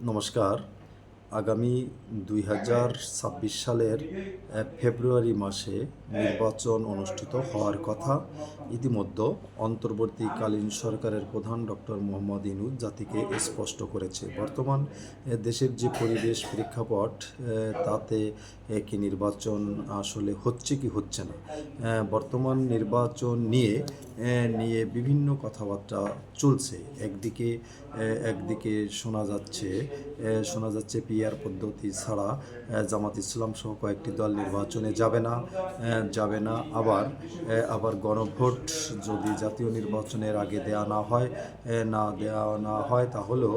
নমস্কার। আগামী ২০২৬ সালের ফেব্রুয়ারি মাসে নির্বাচন অনুষ্ঠিত হওয়ার কথা ইতিমধ্যে অন্তর্বর্তীকালীন সরকারের প্রধান ডক্টর মোহাম্মদ ইউনূস জাতিকে স্পষ্ট করেছে। বর্তমান দেশের যে পরিবেশ প্রেক্ষাপট, তাতে কি নির্বাচন আসলে হচ্ছে কি হচ্ছে না। বর্তমান নির্বাচন নিয়ে বিভিন্ন কথাবার্তা চলছে। একদিকে শোনা যাচ্ছে পিআর পদ্ধতি ছাড়া জামাত ইসলাম সহ কয়েকটি দল নির্বাচনে যাবে না। আবার গণভোট যদি জাতীয় নির্বাচনের আগে দেওয়া না হয় তাহলেও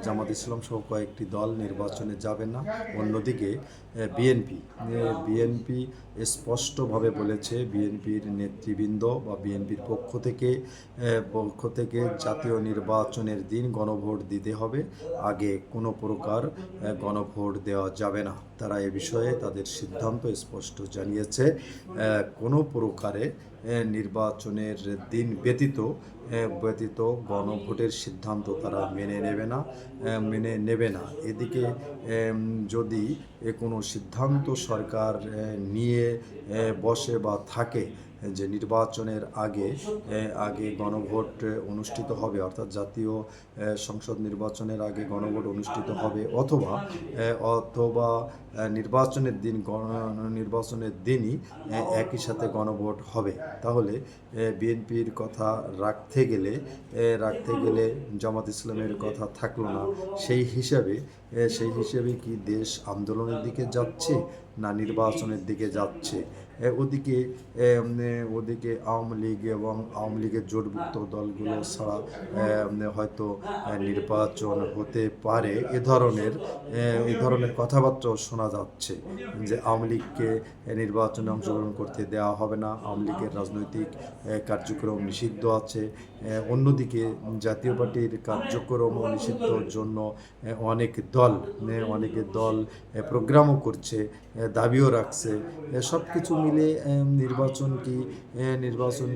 জামাত ইসলাম সহ কয়েকটি দল নির্বাচনে যাবে না। অন্যদিকে বিএনপি স্পষ্টভাবে বলেছে, বিএনপির নেতৃবৃন্দ বা বিএনপির পক্ষ থেকে জাতীয় নির্বাচনের দিন গণভোট দিতে হবে, আগে কোনো প্রকার গণভোট দেওয়া যাবে না। তারা এ বিষয়ে তাদের সিদ্ধান্ত স্পষ্ট জানিয়েছে। কোনো প্রকারে নির্বাচনের দিন ব্যতীত গণভোটের সিদ্ধান্ত তারা মেনে নেবে না। এদিকে যদি কোনো সিদ্ধান্ত সরকার নিয়ে বসে বা থাকে যে নির্বাচনের আগে গণভোট অনুষ্ঠিত হবে, অর্থাৎ জাতীয় সংসদ নির্বাচনের আগে গণভোট অনুষ্ঠিত হবে, অথবা নির্বাচনের দিনই একই সাথে গণভোট হবে, তাহলে বিএনপির কথা রাখতে গেলে জামাত ইসলামের কথা থাকলো না। সেই হিসাবে কি দেশ আন্দোলনের দিকে যাচ্ছে না নির্বাচনের দিকে যাচ্ছে? ওদিকে আওয়ামী লীগ এবং আওয়ামী লীগের জোটভুক্ত দলগুলো ছাড়া হয়তো নির্বাচন হতে পারে, এ ধরনের কথাবার্তাও শোনা যাচ্ছে যে আওয়ামী লীগকে নির্বাচনে অংশগ্রহণ করতে দেওয়া হবে না, আওয়ামী লীগের রাজনৈতিক কার্যক্রম নিষিদ্ধ আছে। অন্যদিকে জাতীয় পার্টির কার্যক্রমও নিষিদ্ধর জন্য অনেক দল প্রোগ্রামও করছে, দাবিও রাখছে। সব কিছু মিলে নির্বাচন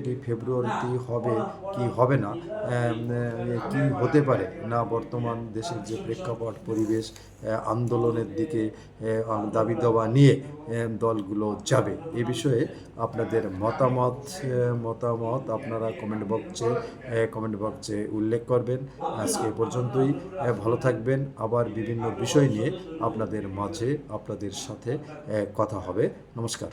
কি ফেব্রুয়ারিতে হবে কি হবে না, কি হতে পারে না, বর্তমান দেশের যে প্রেক্ষাপট পরিবেশ, আন্দোলনের দিকে দাবি দাওয়া নিয়ে দলগুলো যাবে। এ বিষয়ে আপনাদের মতামত আপনারা কমেন্ট বক্সে উল্লেখ করবেন। আজকে এ পর্যন্তই। ভালো থাকবেন। আবার বিভিন্ন বিষয় নিয়ে আপনাদের সাথে কথা হবে। নমস্কার।